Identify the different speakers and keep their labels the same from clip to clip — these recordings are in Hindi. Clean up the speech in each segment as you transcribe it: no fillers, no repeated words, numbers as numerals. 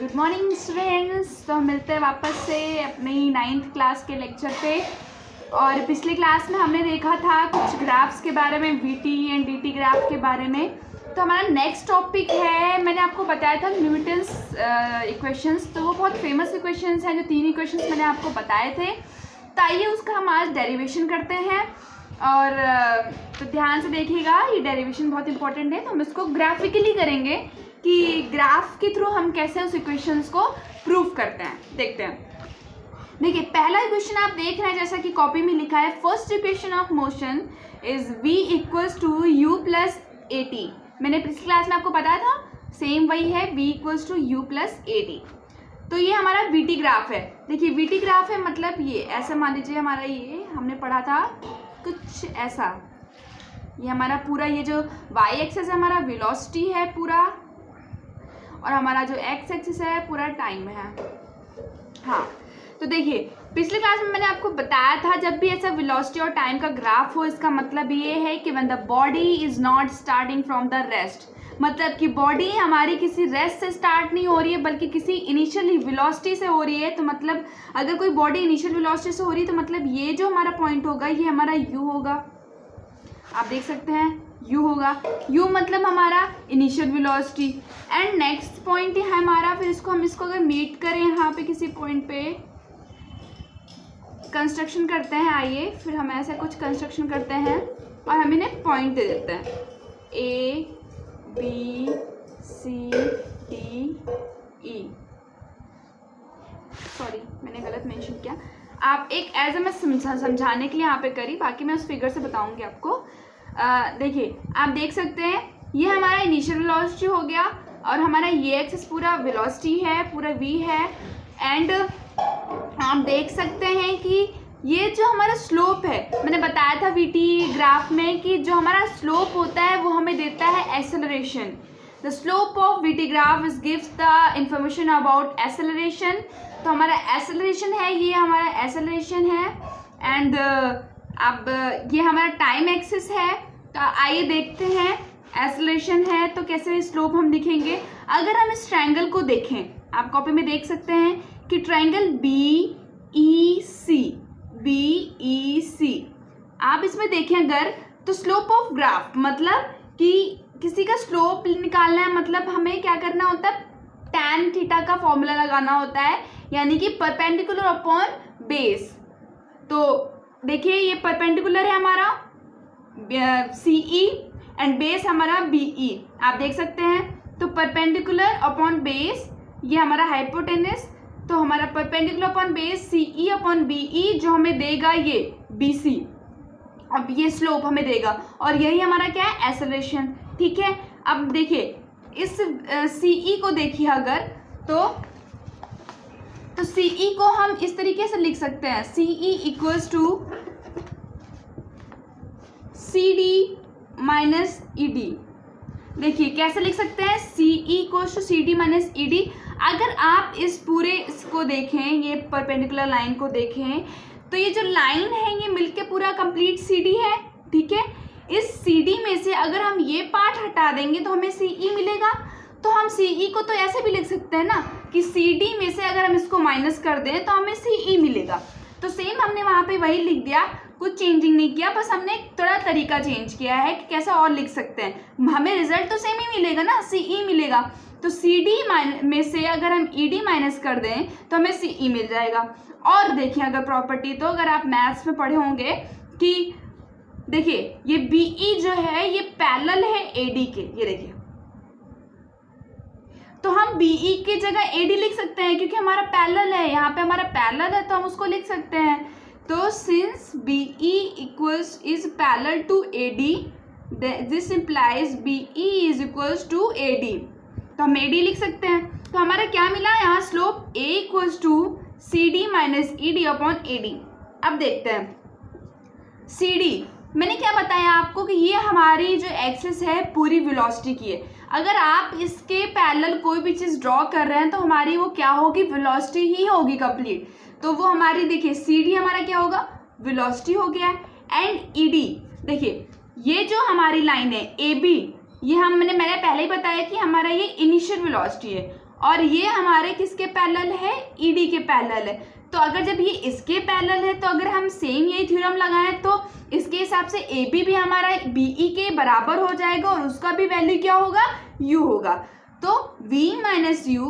Speaker 1: Good morning students. तो हम मिलते हैं वापस से अपनी 9th क्लास के लेक्चर पे। और पिछले क्लास में हमने देखा था कुछ ग्राफ्स के बारे में, वीटी एंड डीटी ग्राफ के बारे में। तो हमारा नेक्स्ट टॉपिक है, मैंने आपको बताया था न्यूटन्स इक्वेशंस। तो वो बहुत फेमस इक्वेशंस हैं, जो 3 इक्वेशंस मैंने आपको बताए थे। तो आइए उसका हम आज डेरिवेशन करते हैं। और तो ध्यान से देखिएगा, ये डेरिवेशन बहुत इंपॉर्टेंट है। तो हम इसको ग्राफिकली करेंगे कि ग्राफ के थ्रू हम कैसे उस इक्वेशंस को प्रूव करते हैं। देखते हैं। देखिए, पहला इक्वेशन आप देख रहे हैं जैसा कि कॉपी में लिखा है, first equation of motion is v equals to u plus a t. मैंने पिछली क्लास में आपको बताया था, सेम वही है, v equals to u plus a t. तो ये हमारा वीटी ग्राफ है। देखिए, वीटी ग्राफ है मतलब ये ऐसा मान लीजिए, हमारा ये हमने पढ़ा था कुछ ऐसा। ये हमारा पूरा ये जो y एक्सिस है हमारा वेलोसिटी है पूरा, और हमारा जो x एक्सिस है पूरा टाइम है। हाँ, तो देखिए पिछले क्लास में मैंने आपको बताया था, जब भी ऐसा वेलोसिटी और टाइम का ग्राफ हो, इसका मतलब ये है कि when the body is not starting from the rest, मतलब कि बॉडी हमारी किसी रेस्ट से स्टार्ट नहीं हो रही है बल्कि किसी इनिशियल वेलोसिटी से हो रही है। तो मतलब अगर कोई बॉडी इनिशियल वेलोसिटी से हो रही है तो मतलब ये जो हमारा पॉइंट होगा ये हमारा u होगा। आप देख सकते हैं u होगा, u मतलब हमारा initial velocity. And next point है हमारा, फिर इसको अगर मीट करें यहाँ पे किसी पॉइंट पे कंस्ट्रक्शन करते हैं। आइए फिर हम ऐसा कुछ कंस्ट्रक्शन करते हैं और हम इन्हें पॉइंट दे देते हैं, a B C D E। Sorry, मैंने गलत मेंशन किया। आप एक एज ए मैं समझाने के लिए यहाँ पे करी, बाकी मैं उस फिगर से बताऊंगी आपको। देखिए, आप देख सकते हैं ये हमारा इनिशियल वेलोसिटी हो गया, और हमारा ये एक्सिस पूरा वेलोसिटी है, पूरा v है। एंड आप देख सकते हैं कि ये जो हमारा स्लोप है, मैंने बताया था वीटी ग्राफ में कि जो हमारा स्लोप होता है वो हमें देता है acceleration. The slope of VT graph is gives the information about acceleration. तो हमारा एक्सेलरेशन है, ये हमारा एक्सेलरेशन है। एंड अब ये हमारा टाइम एक्सिस है। तो आइए देखते हैं, एक्सेलरेशन है तो कैसे स्लोप हम लिखेंगे। अगर हम इस ट्रायंगल को देखें, आप कॉपी में देख सकते हैं कि ट्रायंगल BEC, आप इसमें देखें अगर, तो स्लोप ऑफ ग्राफ मतलब कि किसी का स्लोप निकालना है, मतलब हमें क्या करना होता है, tan थीटा का फॉर्मूला लगाना होता है, यानी कि परपेंडिकुलर अपॉन बेस। तो देखिए, ये परपेंडिकुलर है हमारा CE एंड बेस हमारा BE, आप देख सकते हैं। तो परपेंडिकुलर अपॉन बेस, ये हमारा हाइपोटेनस। तो हमारा perpendicular upon base CE upon BE जो हमें देगा ये BC। अब ये स्लोप हमें देगा, और यही हमारा क्या है, एक्सेलरेशन। ठीक है, अब देखिए इस CE को देखिए अगर, तो CE को हम इस तरीके से लिख सकते हैं, CE equals to CD minus ED। देखिए कैसे लिख सकते हैं, CE equals to CD minus ED। अगर आप इस पूरे इसको देखें, ये परपेंडिकुलर लाइन को देखें, तो ये जो लाइन है ये मिलके पूरा कंप्लीट CD है। ठीक है, इस CD में से अगर हम ये पार्ट हटा देंगे तो हमें CE मिलेगा। तो हम CE को तो ऐसे भी लिख सकते हैं ना कि CD में से अगर हम इसको माइनस कर दें तो हमें CE मिलेगा। तो सेम हमने वहाँ पे वही लिख दिया, कुछ चेंजिंग नहीं किया, बस हमने थोड़ा तरीका चेंज किया है कि कैसे और लिख सकते हैं। हमें रिजल्ट तो सेम ही मिलेगा ना, CE मिलेगा। तो CD में से अगर हम ED माइनस कर दें तो हमें CE मिल जाएगा। और देखिए अगर प्रॉपर्टी, तो अगर आप मैथ्स में पढ़े होंगे कि देखिए ये BE जो है ये पैरेलल है AD के, ये देखिए। तो हम BE की जगह AD लिख सकते हैं क्योंकि हमारा पैरेलल है, यहाँ पे हमारा पैरेलल है तो हम उसको लिख सकते हैं। तो since BE equals is parallel to AD, this implies BE is equals to AD। तो हम AD लिख सकते हैं। तो हमारा क्या मिला यहाँ, slope A equals to CD minus ED upon AD। अब देखते हैं CD, मैंने क्या बताया आपको कि ये हमारी जो एक्सिस है पूरी वेलोसिटी की है। अगर आप इसके पैरेलल कोई भी चीज़ ड्रॉ कर रहे हैं तो हमारी वो क्या होगी, वेलोसिटी ही होगी कंप्लीट। तो वो हमारी देखिए CD हमारा क्या होगा, वेलोसिटी हो गया। एंड ED, देखिए ये जो हमारी लाइन है AB, ये मैंने पहले ही बताया कि हमारा ये इनिशियल वेलोसिटी है, और ये हमारे किसके पैरेलल है, ईडी के पैरेलल है। तो अगर जब ये इसके पैरेलल है तो अगर हम सेम यही थ्योरम लगाएं तो इसके हिसाब से ए बी भी हमारा बीई के बराबर हो जाएगा और उसका भी वैल्यू क्या होगा, यू होगा। तो v माइनस यू,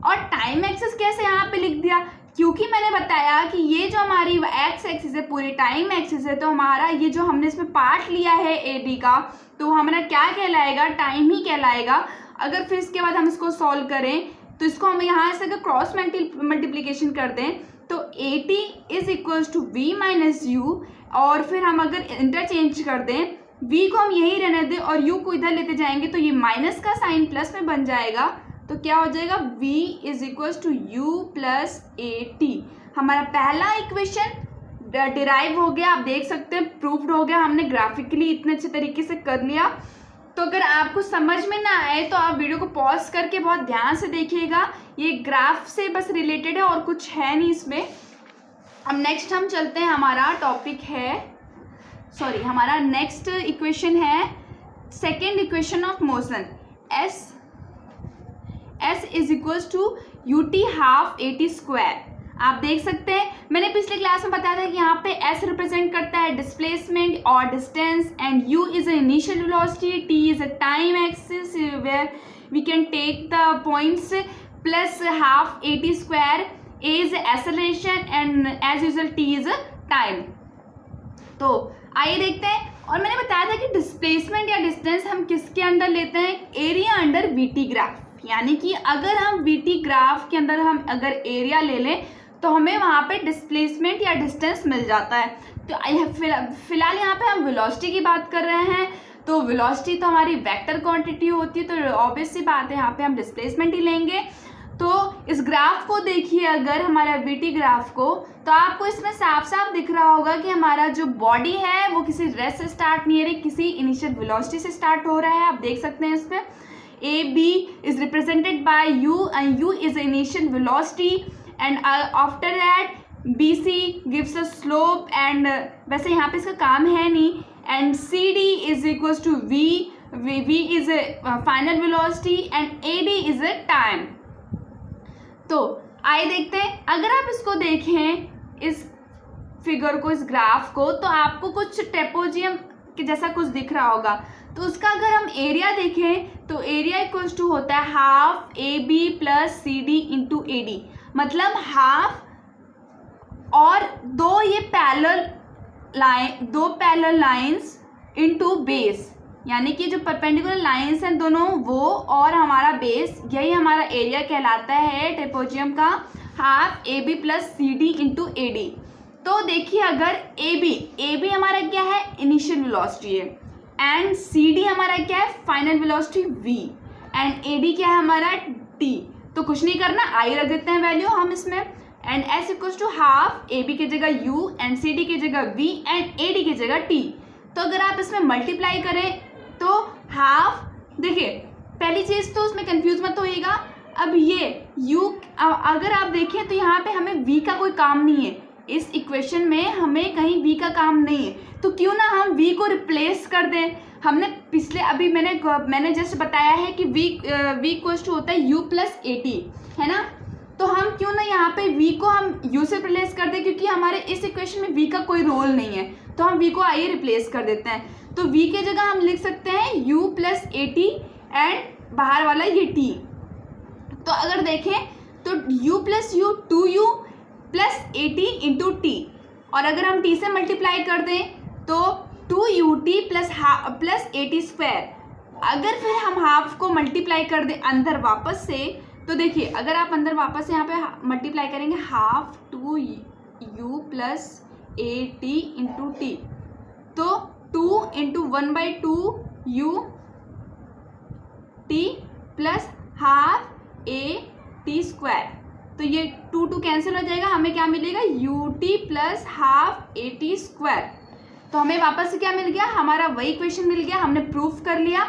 Speaker 1: और टाइम एक्सिस कैसे यहाँ पे लिख दिया, क्योंकि मैंने बताया कि ये जो हमारी एक्स एक्सिस है पूरी टाइम एक्सिस है, तो हमारा ये जो हमने इसमें पार्ट लिया है ए बी का, तो हमारा क्या कहलाएगा, टाइम ही कहलाएगा। अगर फिर इसके बाद हम इसको सॉल्व करें तो इसको हम यहाँ से अगर क्रॉस मल्टीप्लिकेशन कर दें तो a t is equals to v minus u, और फिर हम अगर इंटरचेंज कर दें v को हम यही रहने दें और u को इधर लेते जाएंगे तो ये माइनस का साइन प्लस में बन जाएगा। तो क्या हो जाएगा, v is equals to u plus a t. हमारा पहला इक्वेशन डिराइव हो गया, आप देख सकते हैं प्रूफ्ड हो गया, हमने ग्राफिकली इतने अच्छे तरीके से कर लिया। तो अगर आपको समझ में ना आए तो आप वीडियो को पॉज करके बहुत ध्यान से देखिएगा, ये ग्राफ से बस रिलेटेड है और कुछ है नहीं इसमें। अब नेक्स्ट हम चलते हैं, हमारा टॉपिक है, सॉरी हमारा नेक्स्ट इक्वेशन है second equation of motion, s is equals to u t half a t square. आप देख सकते हैं मैंने पिछले क्लास में बताया था कि यहाँ पे एस रिप्रेजेंट करता है डिस्प्लेसमेंट और distance, and u is initial velocity, t is a time axis where we can take the points, plus half a t square, a is acceleration and as usual t is time. तो आइए देखते हैं, और मैंने बताया था कि डिस्प्लेसमेंट या डिस्टेंस हम किसके अंडर लेते हैं, एरिया अंडर वीटी ग्राफ। यानी कि अगर हम वीटी ग्राफ के अंदर हम अगर एरिया ले लें तो हमें वहाँ पे डिस्प्लेसमेंट या डिस्टेंस मिल जाता है। तो फिलहाल यहाँ पे हम वेलोसिटी की बात कर रहे हैं, तो वेलोसिटी तो हमारी वेक्टर क्वांटिटी होती है, तो ऑब्वियस सी बात है यहाँ पे हम डिस्प्लेसमेंट ही लेंगे। तो इस ग्राफ को देखिए, अगर हमारा वीटी ग्राफ को, तो आपको इसमें साफ साफ दिख रहा होगा कि हमारा जो बॉडी है वो किसी रेस्ट से स्टार्ट नहीं है, किसी इनिशियल वेलोसिटी से स्टार्ट हो रहा है। आप देख सकते हैं इसमें a b is represented by u and u is initial velocity, and after that b c gives a slope, and वैसे यहाँ पे इसका काम है नहीं, and c d is equals to v, v is final velocity and a d is a time. तो आइए देखते हैं, अगर आप इसको देखें इस फिगर को, इस ग्राफ को, तो आपको कुछ ट्रेपेजियम के जैसा कुछ दिख रहा होगा। तो उसका अगर हम एरिया देखें तो एरिया इक्वल्स टू होता है half a b plus c d into a d, मतलब हाफ और दो पैरेलल लाइन्स इंटू बेस, यानी कि जो परपेंडिकुलर लाइंस हैं दोनों वो और हमारा बेस, यही हमारा एरिया कहलाता है ट्रेपेजियम का, half a b plus c d into a d. तो देखिए अगर ए बी हमारा क्या है, इनिशियल वेलोसिटी है, एंड सी डी हमारा क्या है, final velocity v, and a d क्या है हमारा, टी। तो कुछ नहीं करना, आई रख देते हैं वैल्यू हम इसमें, and s equals to half a b की जगह यू एंड सी डी की जगह वी एंड ए डी की जगह टी। तो अगर आप इसमें मल्टीप्लाई करें तो हाफ, देखिए पहली चीज़ तो उसमें कंफ्यूज मत होइएगा। अब ये u अगर आप देखें तो यहाँ पे हमें v का कोई काम नहीं है, इस इक्वेशन में हमें कहीं v का काम नहीं है, तो क्यों ना हम v को रिप्लेस कर दें। हमने पिछले अभी मैंने जस्ट बताया है कि v इक्वल्स टू होता है u प्लस ए टी, है ना। तो हम क्यों ना यहाँ पे v को हम u से रिप्लेस कर दें, क्योंकि हमारे इस इक्वेशन में v का कोई रोल नहीं है, तो हम v को आइए रिप्लेस कर देते हैं। तो v के जगह हम लिख सकते हैं u plus a T and बाहर वाला ये t। तो अगर देखें तो u plus you 2u plus a T into T, और अगर हम t से मल्टीप्लाई कर दें तो 2ut plus a t square. अगर फिर हम हाफ को मल्टीप्लाई कर दें अंदर वापस से, तो देखिए अगर आप अंदर वापस से यहाँ पे मल्टीप्लाई करेंगे half 2u plus a T into T, तो 2 into 1/2 u T plus half a t square. तो ये 2 कैंसिल हो जाएगा, हमें क्या मिलेगा, U T plus half a t square. तो हमें वापस से क्या मिल गया, हमारा वही इक्वेशन मिल गया, हमने प्रूफ कर लिया।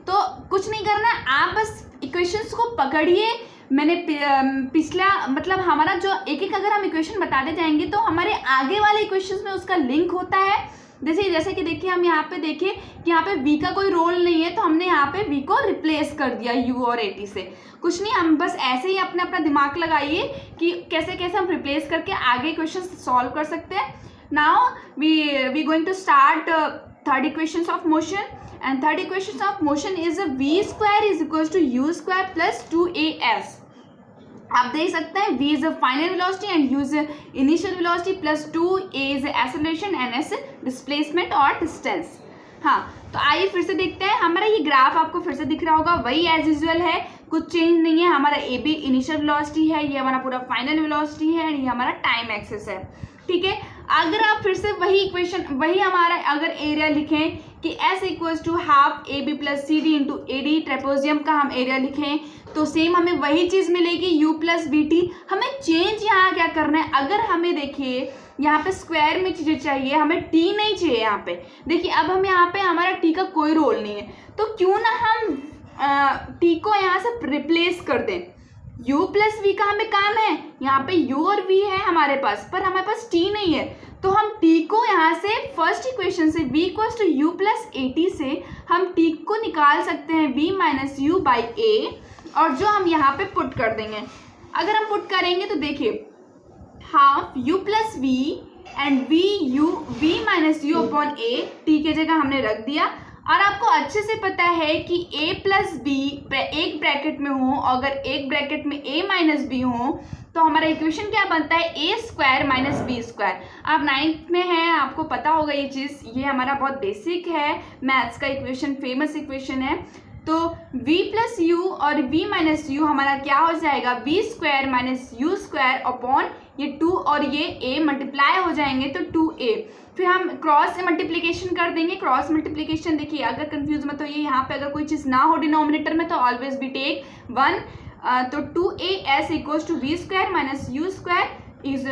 Speaker 1: तो कुछ नहीं करना, आप बस इक्वेशंस को पकड़िए। मैंने पिछला मतलब हमारा जो एक एक अगर हम इक्वेशन बताते जाएंगे तो हमारे आगे वाले इक्वेशंस में उसका लिंक होता है, जैसे कि देखिए हम यहाँ पे देखें कि यहाँ पे v का कोई रोल नहीं है, तो हमने यहाँ पे v को रिप्लेस कर दिया u और 80 से। कुछ नहीं, हम बस ऐसे ही अपना दिमाग लगाइए कि कैसे कैसे हम रिप्लेस करके आगे क्वेश्चन सॉल्व कर सकते हैं। Now we going to start third equation of motion, and third equation of motion is v square is equal to u square plus 2as। आप देख सकते हैं v is a final velocity and u is initial velocity plus 2a is acceleration and s displacement और डिस्टेंस। हाँ, तो आइए फिर से देखते हैं। हमारा ये ग्राफ आपको फिर से दिख रहा होगा, वही एज यूजुअल है, कुछ चेंज नहीं है। हमारा ए बी इनिशियल वेलोसिटी है, ये हमारा पूरा फाइनल वेलोसिटी है, एंड ये हमारा टाइम एक्सिस है। ठीक है, अगर आप फिर से वही इक्वेशन, वही हमारा अगर एरिया लिखें कि S equals to half a b plus c d into a d, trapezium का हम एरिया लिखें, तो सेम हमें वही चीज़ मिलेगी u प्लस बी टी। हमें चेंज यहाँ क्या करना है, अगर हमें देखिए यहाँ पे स्क्वायर में चीज़ें चाहिए, हमें t नहीं चाहिए यहाँ पे। देखिए अब हम यहाँ पे हमारा t का कोई रोल नहीं है, तो क्यों ना हम t को यहाँ से रिप्लेस कर दें। u प्लस v का हमें काम है, यहाँ पे u और v है हमारे पास, पर हमारे पास t नहीं है, तो हम t को यहाँ से फर्स्ट इक्वेशन से v equals to u plus a t से हम t को निकाल सकते हैं v minus u by a, और जो हम यहाँ पे पुट कर देंगे। अगर हम पुट करेंगे तो देखिए half u plus v and v minus u upon a, t के जगह हमने रख दिया। और आपको अच्छे से पता है कि a प्लस बी एक ब्रैकेट में हो, अगर एक ब्रैकेट में a माइनस बी हो, तो हमारा इक्वेशन क्या बनता है, a square minus b square. आप 9th में हैं, आपको पता होगा ये चीज़, ये हमारा बहुत बेसिक है मैथ्स का इक्वेशन, फेमस इक्वेशन है। तो v प्लस यू और v माइनस यू हमारा क्या हो जाएगा, v square minus u square upon ये 2 और ये a मल्टीप्लाई हो जाएंगे तो 2a। फिर हम क्रॉस से मल्टीप्लिकेशन कर देंगे। क्रॉस मल्टीप्लिकेशन देखिए, अगर कंफ्यूज मत होइए, यहाँ पे अगर कोई चीज़ ना हो डिनोमिनेटर में तो ऑलवेज बी टेक 1, तो 2as equals to v square minus u square is,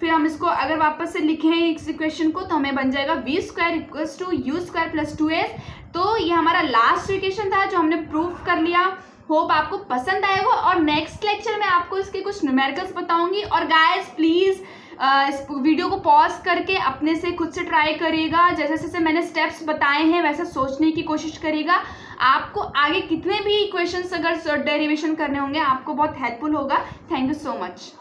Speaker 1: फिर हम इसको अगर वापस से लिखें इस इक्वेशन को, तो हमें बन जाएगा v square equals to u square plus 2s। तो ये हमारा लास्ट इक्वेशन था जो हमने प्रूफ कर लिया। होप आपको पसंद आएगा, और नेक्स्ट लेक्चर में आपको इसके कुछ न्यूमेरिकल्स बताऊंगी। और गाइस प्लीज़ इस वीडियो को पॉज करके अपने से खुद से ट्राई करिएगा, जैसे जैसे मैंने स्टेप्स बताए हैं वैसे सोचने की कोशिश करिएगा। आपको आगे कितने भी इक्वेशंस अगर डेरिवेशन करने होंगे आपको बहुत हेल्पफुल होगा। Thank you so much.